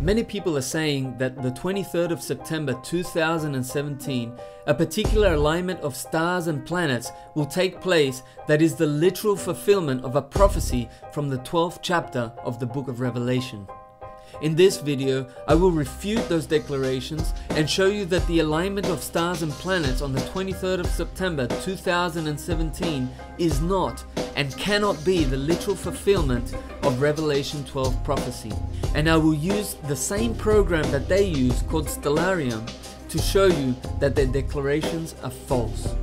Many people are saying that the 23rd of September 2017, a particular alignment of stars and planets will take place that is the literal fulfillment of a prophecy from the 12th chapter of the book of Revelation. In this video, I will refute those declarations and show you that the alignment of stars and planets on the 23rd of September 2017 is not and cannot be the literal fulfillment of Revelation 12 prophecy. And I will use the same program that they use called Stellarium to show you that their declarations are false.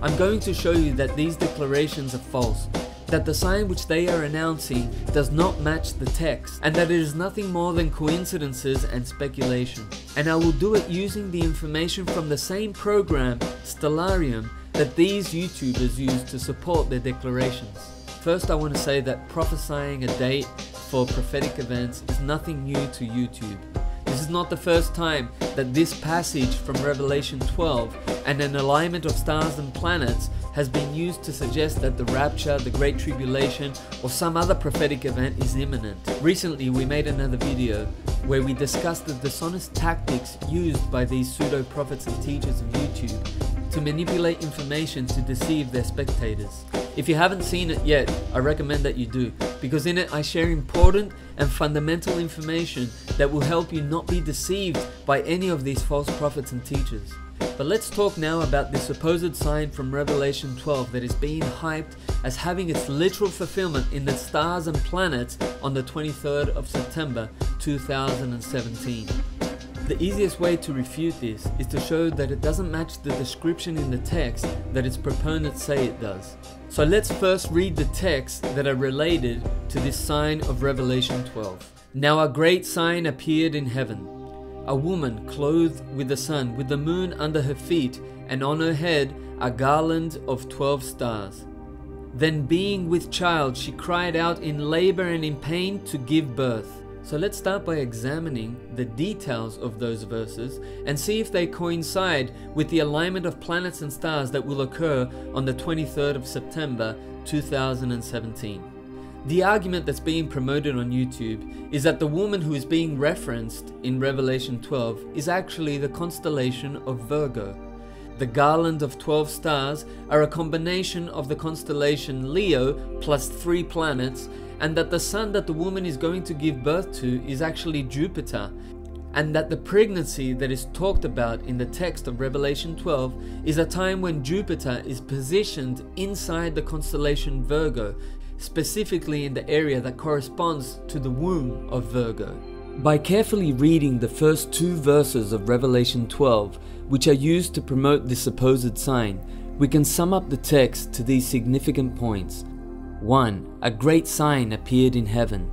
I'm going to show you that these declarations are false, that the sign which they are announcing does not match the text, and that it is nothing more than coincidences and speculation. And I will do it using the information from the same program, Stellarium, that these YouTubers use to support their declarations. First, I want to say that prophesying a date for prophetic events is nothing new to YouTube. This is not the first time that this passage from Revelation 12 and an alignment of stars and planets has been used to suggest that the rapture, the Great Tribulation, or some other prophetic event is imminent. Recently, we made another video where we discussed the dishonest tactics used by these pseudo-prophets and teachers of YouTube to manipulate information to deceive their spectators. If you haven't seen it yet, I recommend that you do, because in it I share important and fundamental information that will help you not be deceived by any of these false prophets and teachers. But let's talk now about the supposed sign from Revelation 12 that is being hyped as having its literal fulfillment in the stars and planets on the 23rd of September 2017. The easiest way to refute this is to show that it doesn't match the description in the text that its proponents say it does. So let's first read the texts that are related to this sign of Revelation 12. Now a great sign appeared in heaven. A woman clothed with the sun, with the moon under her feet, and on her head a garland of 12 stars. Then being with child, she cried out in labor and in pain to give birth. So let's start by examining the details of those verses and see if they coincide with the alignment of planets and stars that will occur on the 23rd of September 2017. The argument that's being promoted on YouTube is that the woman who is being referenced in Revelation 12 is actually the constellation of Virgo. The garland of 12 stars are a combination of the constellation Leo plus 3 planets, and that the sun that the woman is going to give birth to is actually Jupiter, and that the pregnancy that is talked about in the text of Revelation 12 is a time when Jupiter is positioned inside the constellation Virgo, specifically in the area that corresponds to the womb of Virgo. By carefully reading the first 2 verses of Revelation 12, which are used to promote this supposed sign, we can sum up the text to these significant points. 1. A great sign appeared in heaven.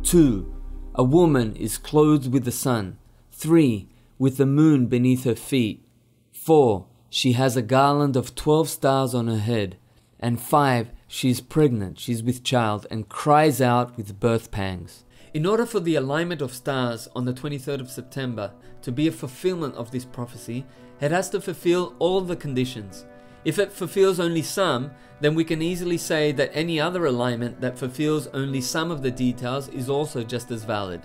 2. A woman is clothed with the sun. 3. With the moon beneath her feet. 4. She has a garland of 12 stars on her head. And 5. She is pregnant, she's with child, and cries out with birth pangs. In order for the alignment of stars on the 23rd of September to be a fulfillment of this prophecy, it has to fulfill all the conditions. If it fulfills only some, then we can easily say that any other alignment that fulfills only some of the details is also just as valid.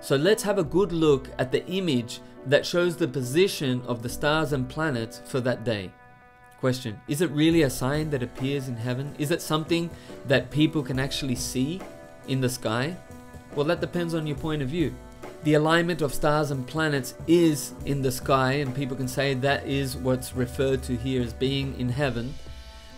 So let's have a good look at the image that shows the position of the stars and planets for that day. Question: is it really a sign that appears in heaven? Is it something that people can actually see in the sky? Well, that depends on your point of view. The alignment of stars and planets is in the sky, and people can say that is what's referred to here as being in heaven.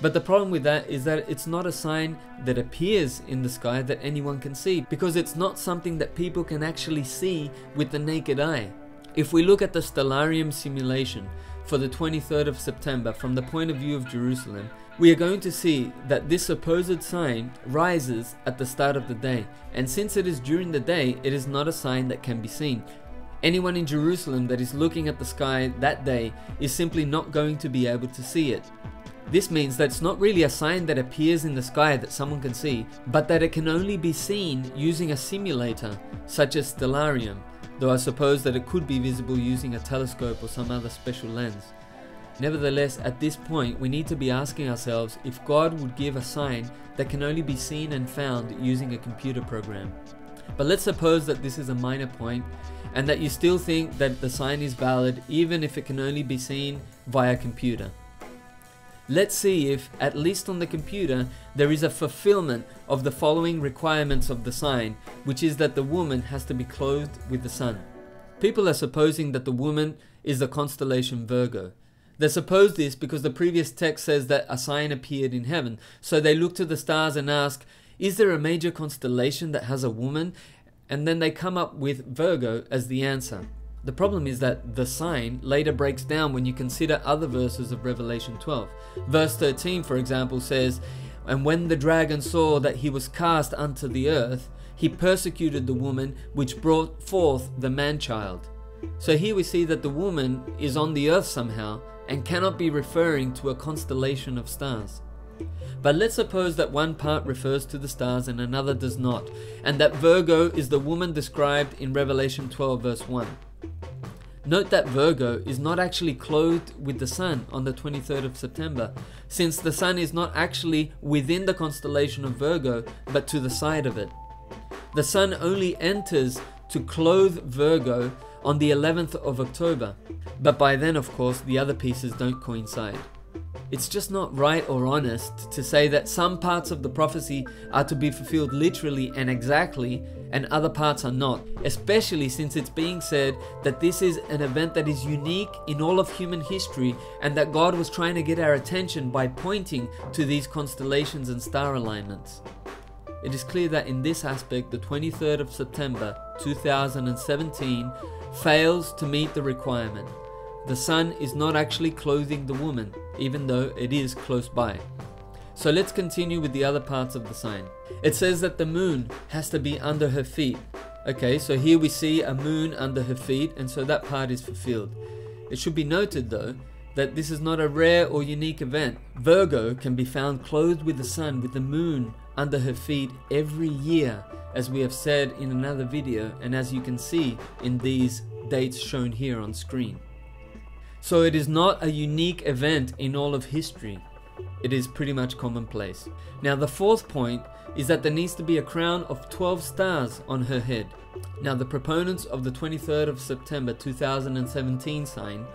But the problem with that is that it's not a sign that appears in the sky that anyone can see, because it's not something that people can actually see with the naked eye. If we look at the Stellarium simulation for the 23rd of September from the point of view of Jerusalem, we are going to see that this supposed sign rises at the start of the day, and since it is during the day, it is not a sign that can be seen. Anyone in Jerusalem that is looking at the sky that day is simply not going to be able to see it. This means that it's not really a sign that appears in the sky that someone can see, but that it can only be seen using a simulator, such as Stellarium, though I suppose that it could be visible using a telescope or some other special lens. Nevertheless, at this point, we need to be asking ourselves if God would give a sign that can only be seen and found using a computer program. But let's suppose that this is a minor point and that you still think that the sign is valid even if it can only be seen via computer. Let's see if, at least on the computer, there is a fulfillment of the following requirements of the sign, which is that the woman has to be clothed with the sun. People are supposing that the woman is the constellation Virgo. They suppose this because the previous text says that a sign appeared in heaven. So they look to the stars and ask, is there a major constellation that has a woman? And then they come up with Virgo as the answer. The problem is that the sign later breaks down when you consider other verses of Revelation 12. Verse 13, for example, says, "And when the dragon saw that he was cast unto the earth, he persecuted the woman which brought forth the man-child." So here we see that the woman is on the earth somehow and cannot be referring to a constellation of stars. But let's suppose that one part refers to the stars and another does not, and that Virgo is the woman described in Revelation 12 verse 1. Note that Virgo is not actually clothed with the sun on the 23rd of September, since the sun is not actually within the constellation of Virgo, but to the side of it. The sun only enters to clothe Virgo on the 11th of October, but by then, of course, the other pieces don't coincide. It's just not right or honest to say that some parts of the prophecy are to be fulfilled literally and exactly, and other parts are not, especially since it's being said that this is an event that is unique in all of human history and that God was trying to get our attention by pointing to these constellations and star alignments. It is clear that in this aspect, the 23rd of September 2017 fails to meet the requirement. The sun is not actually clothing the woman, even though it is close by. So let's continue with the other parts of the sign. It says that the moon has to be under her feet. Okay, so here we see a moon under her feet, and so that part is fulfilled. It should be noted though, that this is not a rare or unique event. Virgo can be found clothed with the sun, with the moon under her feet every year, as we have said in another video, and as you can see in these dates shown here on screen. So it is not a unique event in all of history. It is pretty much commonplace. Now the fourth point is that there needs to be a crown of 12 stars on her head. Now the proponents of the 23rd of September 2017 sign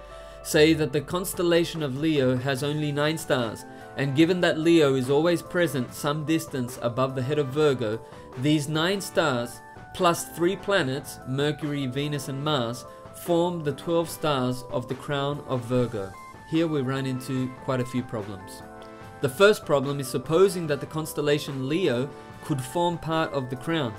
say that the constellation of Leo has only 9 stars, and given that Leo is always present some distance above the head of Virgo, these 9 stars plus 3 planets, Mercury, Venus and Mars, form the 12 stars of the crown of Virgo. Here we run into quite a few problems. The first problem is supposing that the constellation Leo could form part of the crown.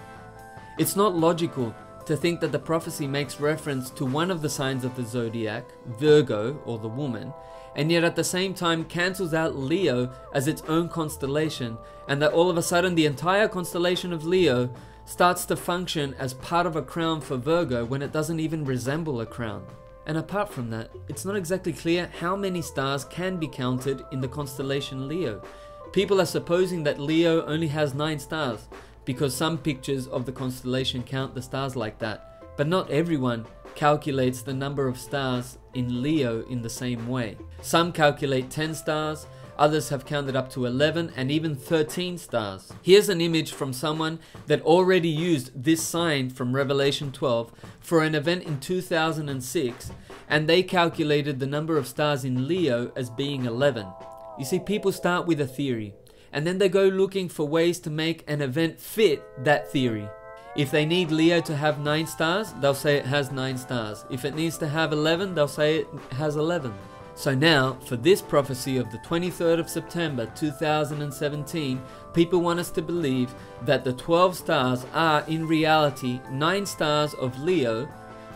It's not logical to think that the prophecy makes reference to one of the signs of the zodiac, Virgo or the woman, and yet at the same time cancels out Leo as its own constellation, and that all of a sudden the entire constellation of Leo starts to function as part of a crown for Virgo when it doesn't even resemble a crown. And apart from that, it's not exactly clear how many stars can be counted in the constellation Leo. People are supposing that Leo only has 9 stars because some pictures of the constellation count the stars like that, but not everyone calculates the number of stars in Leo in the same way. Some calculate 10 stars, others have counted up to 11 and even 13 stars. Here's an image from someone that already used this sign from Revelation 12 for an event in 2006, and they calculated the number of stars in Leo as being 11. You see, people start with a theory, and then they go looking for ways to make an event fit that theory. If they need Leo to have 9 stars, they'll say it has 9 stars. If it needs to have 11, they'll say it has 11. So now, for this prophecy of the 23rd of September 2017, people want us to believe that the 12 stars are in reality 9 stars of Leo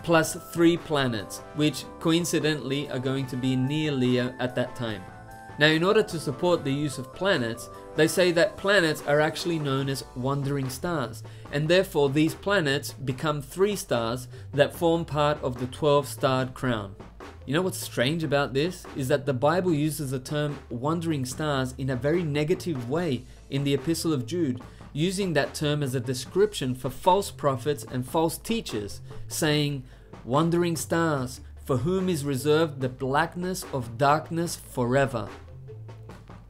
plus 3 planets, which coincidentally are going to be near Leo at that time. Now, in order to support the use of planets, they say that planets are actually known as wandering stars, and therefore these planets become 3 stars that form part of the 12-starred crown. You know what's strange about this is that the Bible uses the term wandering stars in a very negative way in the Epistle of Jude, using that term as a description for false prophets and false teachers, saying, "Wandering stars, for whom is reserved the blackness of darkness forever.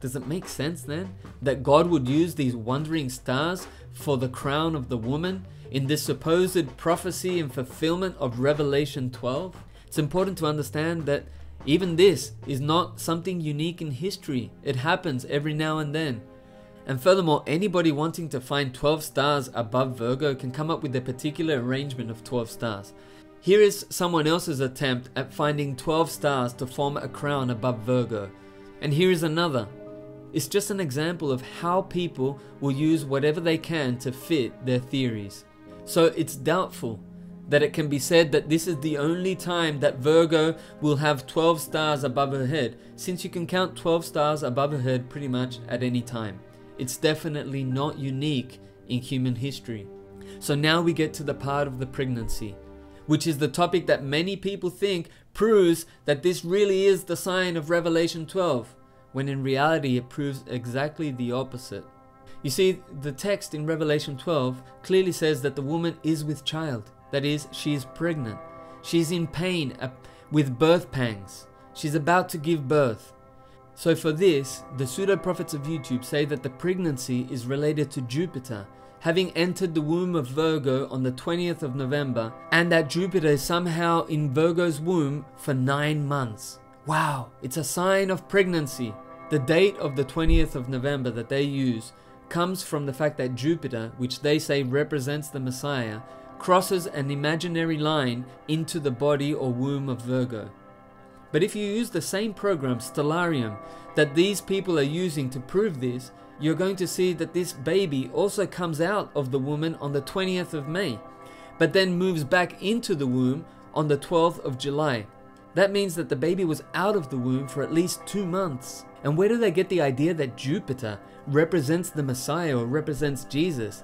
Does it make sense then that God would use these wandering stars for the crown of the woman in this supposed prophecy and fulfillment of Revelation 12? It's important to understand that even this is not something unique in history. It happens every now and then. And furthermore, anybody wanting to find 12 stars above Virgo can come up with a particular arrangement of 12 stars. Here is someone else's attempt at finding 12 stars to form a crown above Virgo. And here is another. It's just an example of how people will use whatever they can to fit their theories. So it's doubtful that it can be said that this is the only time that Virgo will have 12 stars above her head, since you can count 12 stars above her head pretty much at any time. It's definitely not unique in human history. So now we get to the part of the pregnancy, which is the topic that many people think proves that this really is the sign of Revelation 12. When in reality it proves exactly the opposite. You see, the text in Revelation 12 clearly says that the woman is with child. That is, she is pregnant. She's in pain with birth pangs. She's about to give birth. So for this, the pseudo-prophets of YouTube say that the pregnancy is related to Jupiter, having entered the womb of Virgo on the 20th of November, and that Jupiter is somehow in Virgo's womb for 9 months. Wow, it's a sign of pregnancy. The date of the 20th of November that they use comes from the fact that Jupiter, which they say represents the Messiah, crosses an imaginary line into the body or womb of Virgo. But if you use the same program, Stellarium, that these people are using to prove this, you're going to see that this baby also comes out of the woman on the 20th of May, but then moves back into the womb on the 12th of July. That means that the baby was out of the womb for at least 2 months. And where do they get the idea that Jupiter represents the Messiah or represents Jesus?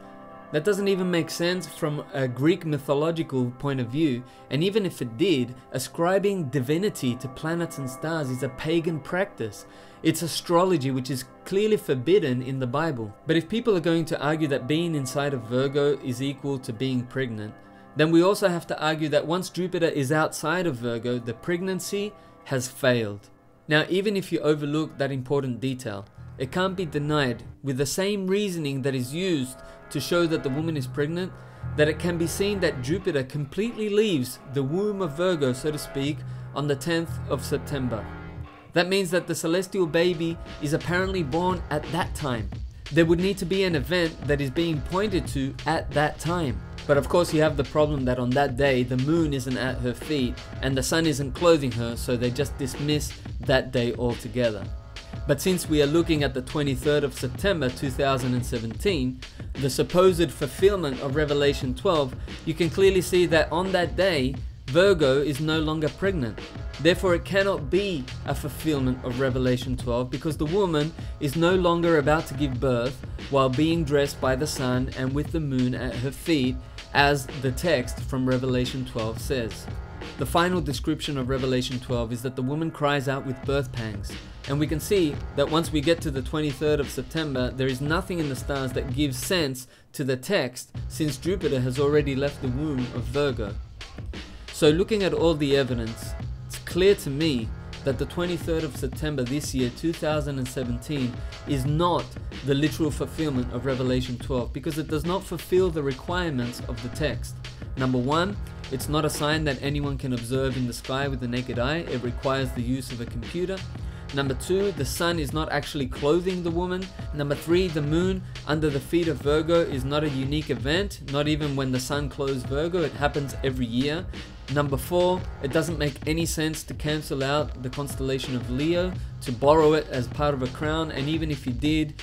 That doesn't even make sense from a Greek mythological point of view, and even if it did, ascribing divinity to planets and stars is a pagan practice. It's astrology, which is clearly forbidden in the Bible. But if people are going to argue that being inside of Virgo is equal to being pregnant, then we also have to argue that once Jupiter is outside of Virgo, the pregnancy has failed. Now, even if you overlook that important detail, it can't be denied, with the same reasoning that is used to show that the woman is pregnant, that it can be seen that Jupiter completely leaves the womb of Virgo, so to speak, on the 10th of September. That means that the celestial baby is apparently born at that time. There would need to be an event that is being pointed to at that time. But of course you have the problem that on that day the moon isn't at her feet and the sun isn't clothing her, so they just dismiss that day altogether. But since we are looking at the 23rd of September 2017, the supposed fulfillment of Revelation 12, you can clearly see that on that day, Virgo is no longer pregnant. Therefore it cannot be a fulfillment of Revelation 12 because the woman is no longer about to give birth while being dressed by the sun and with the moon at her feet, as the text from Revelation 12 says. The final description of Revelation 12 is that the woman cries out with birth pangs. And we can see that once we get to the 23rd of September, there is nothing in the stars that gives sense to the text, since Jupiter has already left the womb of Virgo. So looking at all the evidence, it's clear to me that the 23rd of September this year, 2017, is not the literal fulfillment of Revelation 12 because it does not fulfill the requirements of the text. Number one, it's not a sign that anyone can observe in the sky with the naked eye. It requires the use of a computer. Number two, the sun is not actually clothing the woman. Number three, the moon under the feet of Virgo is not a unique event, not even when the sun clothes Virgo, it happens every year. Number four, it doesn't make any sense to cancel out the constellation of Leo, to borrow it as part of a crown, and even if you did,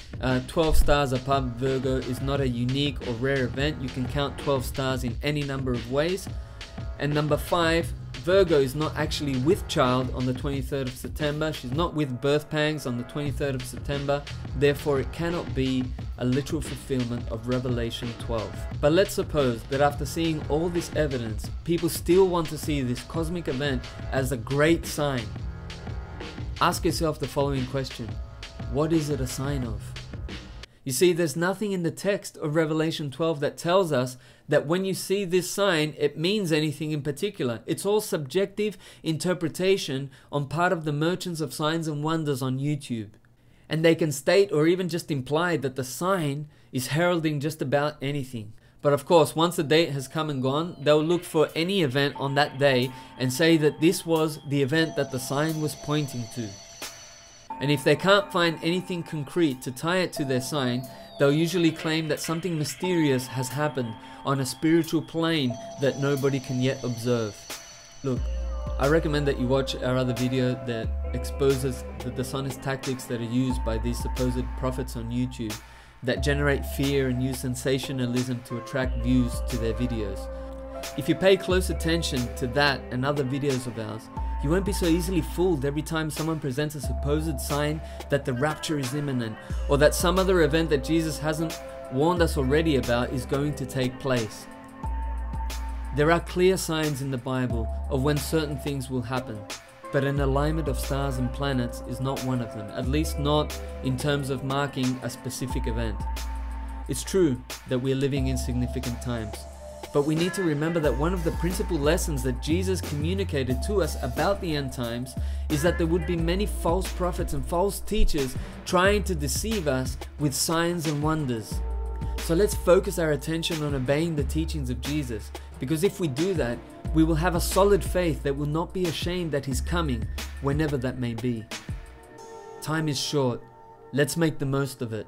12 stars above Virgo is not a unique or rare event. You can count 12 stars in any number of ways. And number five, Virgo is not actually with child on the 23rd of September. She's not with birth pangs on the 23rd of September. Therefore, it cannot be a literal fulfillment of Revelation 12. But let's suppose that after seeing all this evidence, people still want to see this cosmic event as a great sign. Ask yourself the following question: what is it a sign of? You see, there's nothing in the text of Revelation 12 that tells us that when you see this sign, it means anything in particular. It's all subjective interpretation on part of the merchants of signs and wonders on YouTube. And they can state or even just imply that the sign is heralding just about anything. But of course, once the date has come and gone, they'll look for any event on that day and say that this was the event that the sign was pointing to. And if they can't find anything concrete to tie it to their sign, they'll usually claim that something mysterious has happened on a spiritual plane that nobody can yet observe. Look, I recommend that you watch our other video that exposes the dishonest tactics that are used by these supposed prophets on YouTube that generate fear and use sensationalism to attract views to their videos. If you pay close attention to that and other videos of ours, you won't be so easily fooled every time someone presents a supposed sign that the rapture is imminent, or that some other event that Jesus hasn't warned us already about is going to take place. There are clear signs in the Bible of when certain things will happen, but an alignment of stars and planets is not one of them, at least not in terms of marking a specific event. It's true that we're living in significant times, but we need to remember that one of the principal lessons that Jesus communicated to us about the end times is that there would be many false prophets and false teachers trying to deceive us with signs and wonders. So let's focus our attention on obeying the teachings of Jesus, because if we do that, we will have a solid faith that will not be ashamed at His coming, whenever that may be. Time is short. Let's make the most of it.